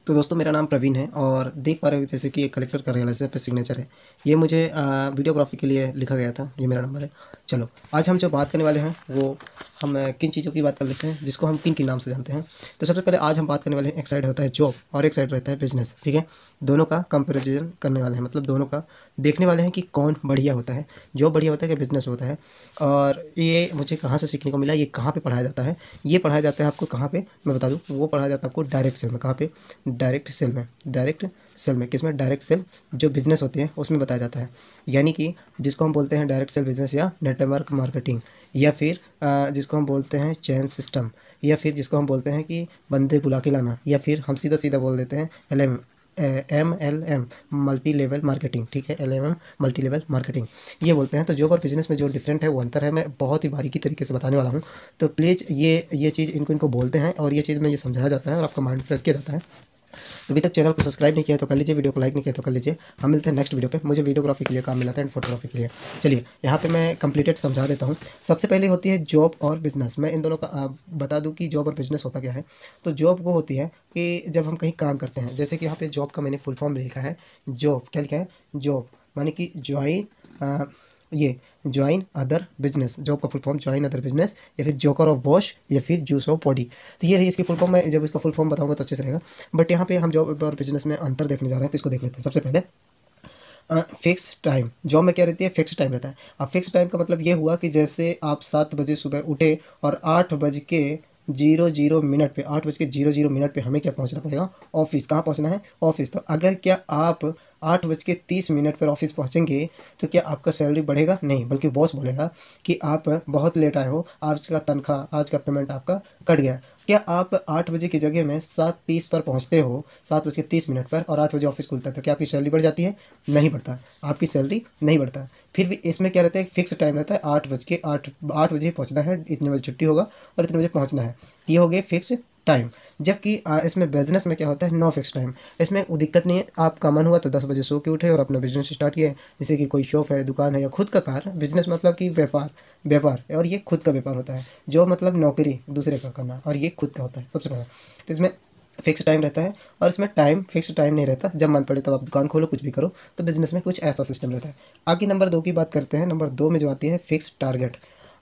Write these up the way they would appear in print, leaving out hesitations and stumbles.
तो दोस्तों मेरा नाम प्रवीण है और देख पा रहे हो जैसे कि एक कलेक्टर का रियलाइजर पे सिग्नेचर है। ये मुझे वीडियोग्राफी के लिए लिखा गया था। ये मेरा नंबर है। चलो आज हम जो बात करने वाले हैं वो हम किन चीज़ों की बात कर लेते हैं जिसको हम किन किन नाम से जानते हैं। तो सबसे पहले आज हम बात करने वाले हैं, एक साइड होता है जॉब और एक साइड रहता है बिजनेस। ठीक है, दोनों का कंपेरिजन करने वाले हैं, मतलब दोनों का देखने वाले हैं कि कौन बढ़िया होता है, जॉब बढ़िया होता है कि बिजनेस होता है। और ये मुझे कहाँ से सीखने को मिला, ये कहाँ पे पढ़ाया जाता है। ये पढ़ाया जाता है आपको कहाँ पे, मैं बता दूँ, वो पढ़ाया जाता है आपको डायरेक्ट सेल में। कहाँ पे? डायरेक्ट सेल में। डायरेक्ट सेल में किस में? डायरेक्ट सेल जो बिजनेस होती है उसमें बताया जाता है। यानी कि जिसको हम बोलते हैं डायरेक्ट सेल बिजनेस या नेटवर्क मार्केटिंग, या फिर जिसको हम बोलते हैं चैन सिस्टम, या फिर जिसको हम बोलते हैं कि बंदे बुला के लाना, या फिर हम सीधा सीधा बोल देते हैं MLM, मल्टी लेवल मार्केटिंग। ठीक है, LMM मल्टी लेवल मार्केटिंग ये बोलते हैं। तो जॉब और बिजनेस में जो डिफरेंट है वो अंतर है, मैं बहुत ही बारीकी तरीके से बताने वाला हूँ। तो प्लीज़ ये चीज़ इनको बोलते हैं और ये चीज़ में ये समझाया जाता है और आपका माइंड फ्रेश किया जाता है। तो अभी तक चैनल को सब्सक्राइब नहीं किया तो कर लीजिए, वीडियो को लाइक नहीं किया तो कर लीजिए। हम मिलते हैं नेक्स्ट वीडियो पे। मुझे वीडियोग्राफी के लिए काम मिला था एंड फोटोग्राफी के लिए। चलिए यहाँ पे मैं कंप्लीटेड समझा देता हूँ। सबसे पहले होती है जॉब और बिजनेस। मैं इन दोनों का बता दूँ कि जॉब और बिजनेस होता क्या है। तो जॉब वो होती है कि जब हम कहीं काम करते हैं, जैसे कि यहाँ पे जॉब का मैंने फुल फॉर्म लिखा है। जॉब क्या लिखा है? जॉब माने कि ज्वाइन अदर बिजनेस। जॉब का full form join other business, या फिर जोकर ऑफ बॉश, या फिर जूस ऑफ बॉडी। तो ये रही इसकी फुल फॉर्म। मैं जब इसका फुल फॉर्म बताऊंगा तो अच्छे से रहेगा। बट यहाँ पे हम जॉब और बिजनेस में अंतर देखने जा रहे हैं, तो इसको देख लेते हैं। सबसे पहले फिक्स टाइम। जॉब में क्या रहती है? फिक्स टाइम रहता है। अब फिक्स टाइम का मतलब ये हुआ कि जैसे आप 7 बजे सुबह उठे और 8:00 पे 8:00 पे हमें क्या पहुंचना पड़ेगा? ऑफिस। कहाँ पहुंचना है? ऑफिस। तो अगर क्या आप 8:30 पर ऑफिस पहुंचेंगे तो क्या आपका सैलरी बढ़ेगा? नहीं, बल्कि बॉस बोलेगा कि आप बहुत लेट आए हो, आज का तनख्वाह, आज का पेमेंट आपका कट गया। क्या आप 8 बजे की जगह में 7:30 पर पहुंचते हो, 7:30 पर, और 8 बजे ऑफिस खुलता है, तो क्या आपकी सैलरी बढ़ जाती है? नहीं बढ़ता, आपकी सैलरी नहीं बढ़ता। फिर भी इसमें क्या रहता है? फिक्स टाइम रहता है। 8 बजे पहुंचना है, इतने बजे छुट्टी होगा और इतने बजे पहुंचना है। ये हो गए फिक्स टाइम। जबकि इसमें बिजनेस में क्या होता है? No fix time. इसमें वो दिक्कत नहीं है, आपका मन हुआ तो 10 बजे सो के उठे और अपना बिजनेस स्टार्ट किया। जैसे कि कोई शॉप है, दुकान है, या खुद का कार। बिजनेस मतलब कि व्यापार, और ये खुद का व्यापार होता है। जो मतलब नौकरी दूसरे का करना, और ये खुद का होता है सबसे पहले। तो इसमें फिक्स टाइम रहता है और इसमें फिक्स टाइम नहीं रहता। जब मन पड़े तब आप दुकान खोलो, कुछ भी करो। तो बिजनेस में कुछ ऐसा सिस्टम रहता है। आगे नंबर 2 की बात करते हैं। नंबर 2 में जो आती है फिक्स टारगेट।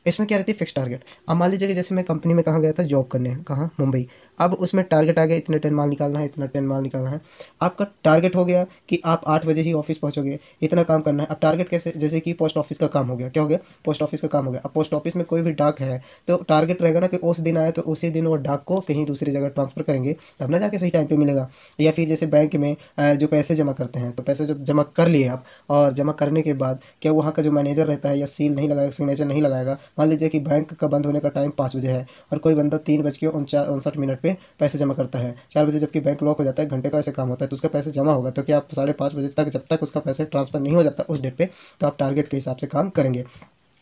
इसमें क्या रहती है? Fix target. अब मान लीजिए कि जैसे मैं कंपनी में कहाँ गया था जॉब करने, कहाँ? मुंबई। अब उसमें टारगेट आ गया, इतने टन माल निकालना है, इतना टन माल निकालना है। आपका टारगेट हो गया कि आप 8 बजे ही ऑफिस पहुंचोगे, इतना काम करना है। अब टारगेट कैसे? जैसे कि पोस्ट ऑफिस का काम हो गया। क्या हो गया? पोस्ट ऑफिस का काम हो गया। अब पोस्ट ऑफिस में कोई भी डाक है तो टारगेट रहेगा ना कि उस दिन आए तो उसी दिन वो डाक को कहीं दूसरी जगह ट्रांसफर करेंगे, तब ना जाके सही टाइम पे मिलेगा। या फिर जैसे बैंक में जो पैसे जमा करते हैं, तो पैसे जब जमा कर लिए आप, और जमा करने के बाद क्या वहाँ का जो मैनेजर रहता है या सील नहीं लगाएगा, सिग्नेचर नहीं लगाएगा। मान लीजिए कि बैंक का बंद होने का टाइम 5 बजे है और कोई बंदा 3:59 पे पैसे जमा करता है 4 बजे, जबकि बैंक लॉक हो जाता है, घंटे का ऐसे काम होता है, तो उसका पैसे जमा होगा। तो क्या आप 5:30 बजे तक, जब तक उसका पैसे ट्रांसफर नहीं हो जाता उस डेट पे, तो आप टारगेट के हिसाब से काम करेंगे।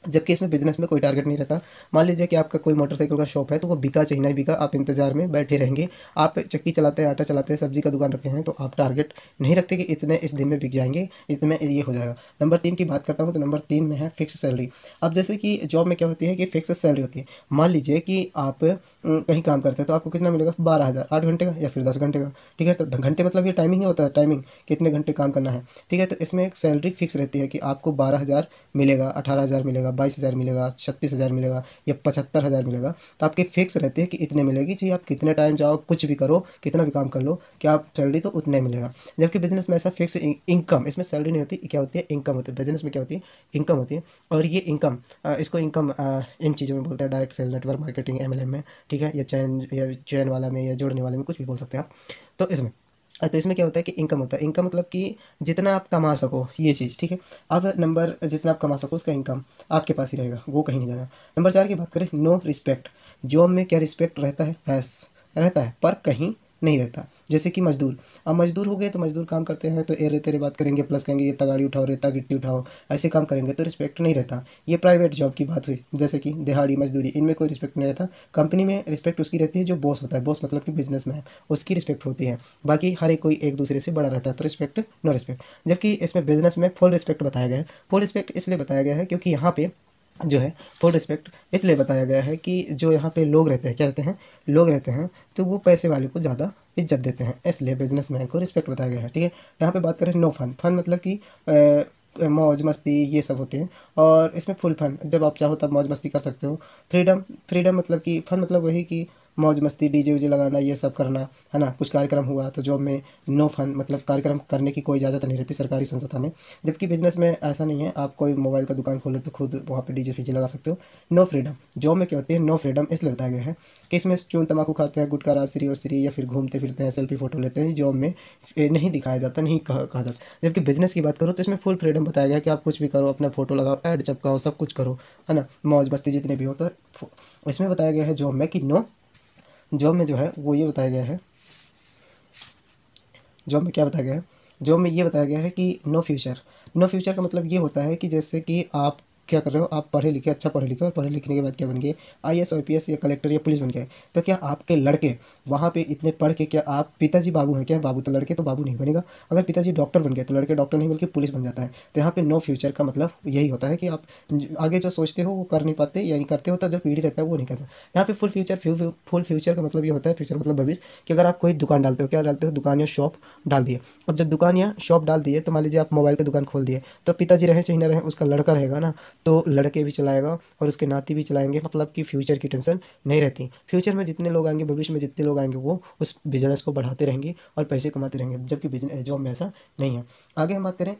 जबकि इसमें बिजनेस में कोई टारगेट नहीं रहता। मान लीजिए कि आपका कोई मोटरसाइकिल का शॉप है, तो वो बिका चाहे नहीं बिका, आप इंतजार में बैठे रहेंगे। आप चक्की चलाते हैं, आटा चलाते हैं, सब्जी का दुकान रखे हैं, तो आप टारगेट नहीं रखते कि इतने इस दिन में बिक जाएंगे, इतने में ये हो जाएगा। नंबर 3 की बात करता हूँ, तो नंबर 3 में है फिक्स सैलरी। अब जैसे कि जॉब में क्या होती है कि फिक्स सैलरी होती है। मान लीजिए कि आप कहीं काम करते हैं तो आपको कितना मिलेगा? 12,000, 8 घंटे का या फिर 10 घंटे का। ठीक है, तो घंटे मतलब ये टाइमिंग ही होता है, टाइमिंग कितने घंटे काम करना है। ठीक है, तो इसमें एक सैलरी फिक्स रहती है कि आपको 12,000 मिलेगा, 18,000 मिलेगा, 22,000 मिलेगा, 36,000 मिलेगा, या 75,000 मिलेगा। तो आपकी फिक्स रहती है कि इतने मिलेगी। चाहिए आप कितने टाइम जाओ, कुछ भी करो, कितना भी काम कर लो, क्या आप सैलरी तो उतने मिलेगा। जबकि बिजनेस में ऐसा फिक्स इनकम, इसमें सैलरी नहीं होती, क्या होती है? इनकम होती है। बिजनेस में क्या होती है? इनकम होती है। और ये इनकम, इसको इनकम इन चीज़ों में बोलते हैं, direct sale, network marketing, MLM में। ठीक है, या चैन वाला में, या जोड़ने वाले में, कुछ भी बोल सकते हैं आप। तो इसमें क्या होता है कि इनकम होता है। इनकम मतलब कि जितना आप कमा सको, ये चीज़। ठीक है, अब नंबर जितना आप कमा सको उसका इनकम आपके पास ही रहेगा, वो कहीं नहीं जाएगा। नंबर 4 की बात करें, नो रिस्पेक्ट। जॉब में क्या रिस्पेक्ट रहता है? यस, रहता है, पर कहीं नहीं रहता। जैसे कि मजदूर। अब मजदूर हो गए तो मजदूर काम करते हैं तो एरे तेरे बात करेंगे, प्लस कहेंगे ये तगाड़ी उठाओ, रेता गिट्टी उठाओ, ऐसे काम करेंगे तो रिस्पेक्ट नहीं रहता। ये प्राइवेट जॉब की बात हुई, जैसे कि दिहाड़ी मजदूरी, इनमें कोई रिस्पेक्ट नहीं रहता। कंपनी में रिस्पेक्ट उसकी रहती है जो बॉस होता है, बॉस मतलब कि बिजनेस में है, उसकी रिस्पेक्ट होती है। बाकी हर एक कोई एक दूसरे से बड़ा रहता है, तो रिस्पेक्ट, नो रिस्पेक्ट। जबकि इसमें बिजनेस में फुल रिस्पेक्ट बताया गया है। फुल रिस्पेक्ट इसलिए बताया गया है क्योंकि यहाँ पे जो है फुल रिस्पेक्ट इसलिए बताया गया है कि जो यहाँ पे लोग रहते हैं, क्या रहते हैं, लोग रहते हैं, तो वो पैसे वाले को ज़्यादा इज्जत देते हैं, इसलिए बिजनेसमैन को रिस्पेक्ट बताया गया है। ठीक है, यहाँ पे बात करें नो फन। फन मतलब कि मौज मस्ती ये सब होते हैं, और इसमें फुल फन, जब आप चाहो तब मौज मस्ती कर सकते हो। फ्रीडम, फ्रीडम मतलब कि फन मतलब वही कि मौज मस्ती, डीजे वीजे लगाना, ये सब करना, है ना। कुछ कार्यक्रम हुआ तो जॉब में नो फन मतलब कार्यक्रम करने की कोई इजाज़त नहीं रहती सरकारी संस्था में। जबकि बिजनेस में ऐसा नहीं है, आप कोई मोबाइल का दुकान खोले तो खुद वहाँ पे डीजे फीजे लगा सकते हो। नो फ्रीडम, जॉब में क्या होती है, नो फ्रीडम इसलिए बताया गया है कि इसमें चून तम्बाकू खाते हैं, गुटखा राजश्री और श्री, या फिर घूमते फिरते हैं, सेल्फी फोटो लेते हैं, जॉब में नहीं दिखाया जाता, नहीं कहा जाता। जबकि बिजनेस की बात करो तो इसमें फुल फ्रीडम बताया गया कि आप कुछ भी करो, अपना फोटो लगाओ, ऐड चपकाओ, सब कुछ करो, है ना, मौज मस्ती जितने भी हो। तो इसमें बताया गया है जॉब में कि नो, जॉब में जो है वो ये बताया गया है, जॉब में क्या बताया गया है, जॉब में ये बताया गया है कि नो फ्यूचर। नो फ्यूचर का मतलब ये होता है कि जैसे कि आप क्या कर रहे हो, आप पढ़े लिखे, अच्छा पढ़े लिखे, और पढ़े लिखने के बाद क्या बन गए, आईएएस आईपीएस या कलेक्टर या पुलिस बन गए। तो क्या आपके लड़के वहाँ पे इतने पढ़ के, क्या आप पिताजी बाबू हैं क्या, बाबू तो लड़के तो बाबू नहीं बनेगा। अगर पिताजी डॉक्टर बन गए तो लड़के डॉक्टर नहीं बल्कि पुलिस बन जाता है। तो यहाँ पे नो फ्यूचर का मतलब यही होता है कि आप आगे जो सोचते हो वो कर नहीं पाते, या नहीं करते हो, तो जो पीढ़ी रहता है वो नहीं करता। यहाँ पे फुल फ्यूचर, फुल फ्यूचर का मतलब ये होता है, फ्यूचर मतलब भविष्य, कि अगर आप कोई दुकान डालते हो, क्या डालते हो, दुकान या शॉप डाल दिए। अब जब दुकान या शॉप डाल दिए तो मान लीजिए आप मोबाइल की दुकान खोल दिए, तो पिताजी रहे चाहे ना रहे, उसका लड़का रहेगा ना, तो लड़के भी चलाएगा और उसके नाती भी चलाएंगे, मतलब कि फ्यूचर की टेंशन नहीं रहती। फ्यूचर में जितने लोग आएंगे, भविष्य में जितने लोग आएंगे, वो उस बिजनेस को बढ़ाते रहेंगे और पैसे कमाते रहेंगे। जबकि बिजनेस जॉब में ऐसा नहीं है। आगे हम बात करें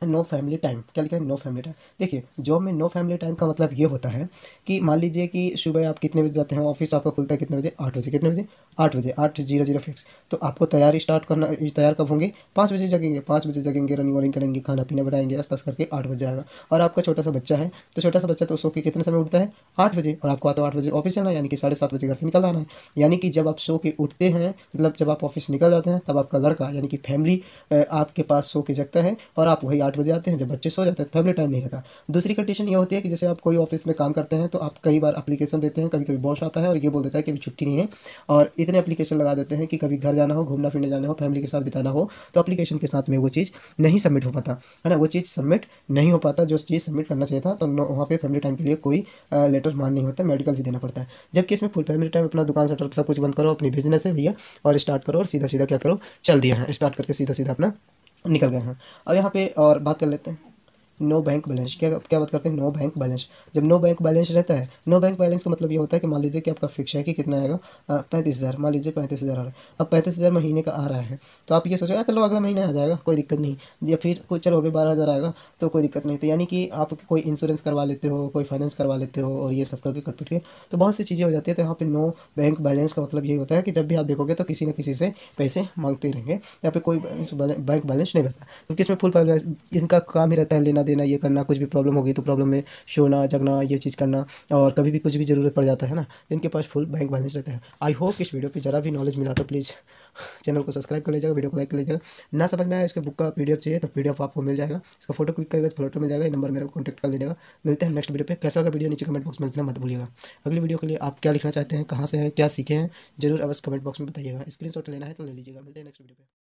नो फैमिली टाइम। क्या लिखा है, नो फैमिली टाइम। देखिए जॉब में नो फैमिली टाइम का मतलब ये होता है कि मान लीजिए कि सुबह आप कितने बजे जाते हैं, ऑफिस आपका खुलता है कितने बजे, 8 बजे। कितने बजे, 8 बजे, 8:00 फिक्स। तो आपको तैयारी स्टार्ट करना, तैयार कब होंगे, 5 बजे जगेंगे, 5 बजे जगेंगे, रनिंग वनिंग करेंगे, खाना पीना बनाएंगे, आस करके 8 बजे आएगा। और आपका छोटा सा बच्चा है, तो छोटा सा बच्चा तो सो के कितने समय उठता है, 8 बजे, और आपको आता 8 बजे ऑफिस जाना है, यानी कि 7:30 घर से निकल आना है। यानी कि जब आप सो के उठते हैं, मतलब जब आप ऑफिस निकल जाते हैं, तब आपका लड़का यानी कि फैमिली आपके पास सो के जगता है, और आप वही 8 बजे आते हैं जब बच्चे सो जाते हैं, फैमिली टाइम नहीं रहता। दूसरी कंडीशन ये होती है कि जैसे आप कोई ऑफिस में काम करते हैं, तो आप कई बार एप्लीकेशन देते हैं, कभी कभी बॉस आता है और ये बोल देता है कि अभी छुट्टी नहीं है, और इतने एप्लीकेशन लगा देते हैं कि कभी घर जाना हो, घूमना फिरने जाना हो, फैमिली के साथ बिताना हो, तो एप्लीकेशन के साथ में वो चीज़ नहीं सबमिट हो पाता, है ना, वो चीज़ सबमिट नहीं हो पाता जो चीज़ सबमिट करना चाहिए था। तो वहाँ पे फैमिली टाइम के लिए कोई लेटर मान नहीं होता, मेडिकल भी देना पड़ता है। जबकि इसमें फुल फैमिली टाइम, अपना दुकान शटर सब कुछ बंद करो, अपनी बिजनेस है भैया, और स्टार्ट करो, और सीधा सीधा क्या करो, चल दिया है, स्टार्ट करके सीधा सीधा अपना निकल गए हैं। अब यहाँ पे और बात कर लेते हैं नो बैंक बैलेंस। क्या क्या बात करते हैं, नो बैंक बैलेंस। जब नो बैंक बैलेंस रहता है, नो बैंक बैलेंस का मतलब ये होता है कि मान लीजिए कि आपका फिक्स है कि कितना आएगा, 35,000, मान लीजिए 35,000 आ रहा है। अब 35,000 महीने का आ रहा है, तो आप ये सोचो चलो अगला महीने आ जाएगा, कोई दिक्कत नहीं। या फिर कुछ चलो अगर 12,000 आएगा तो कोई दिक्कत नहीं। तो यानी कि आप कोई इंश्योरेंस करवा लेते हो, कोई फाइनेंस करवा लेते हो, और ये सब करके कट पिट के तो बहुत सी चीज़ें हो जाती है। तो यहाँ पे नो बैंक बैलेंस का मतलब यही होता है कि जब भी आप देखोगे तो किसी न किसी से पैसे मांगते रहेंगे, यहाँ पे कोई बैंक बैलेंस नहीं बचता, क्योंकि इसमें फुल बैलेंस, इनका काम ही रहता है लेना देना, ये करना, कुछ भी प्रॉब्लम होगी तो प्रॉब्लम में सोना जगना, ये चीज़ करना, और कभी भी कुछ भी ज़रूरत पड़ जाता है ना, इनके पास फुल बैंक बैलेंस रहता है। आई होप इस वीडियो पे ज़रा भी नॉलेज मिला तो प्लीज़ चैनल को सब्सक्राइब कर लीजिएगा, वीडियो को लाइक कर लीजिएगा। ना समझ में आया इसके बुक का पीडीएफ चाहिए तो पीडीएफ आपको मिल जाएगा, इसका फोटो क्लिक करेगा तो फोटो मिल जाएगा, ये नंबर मेरे को कॉन्टैक्ट कर लीजिएगा। मिलते हैं नेक्स्ट वीडियो पे। कैसा लगा वीडियो नीचे कमेंट बॉक्स में लिखना मत भूलिएगा। अगली वीडियो के लिए आप क्या लिखना चाहते हैं, कहाँ से हैं, क्या सीखे हैं, जरूर अवश्य कमेंट बॉक्स में बताइएगा। स्क्रीनशॉट लेना है तो ले लीजिएगा। मिलते हैं नेक्स्ट वीडियो पे।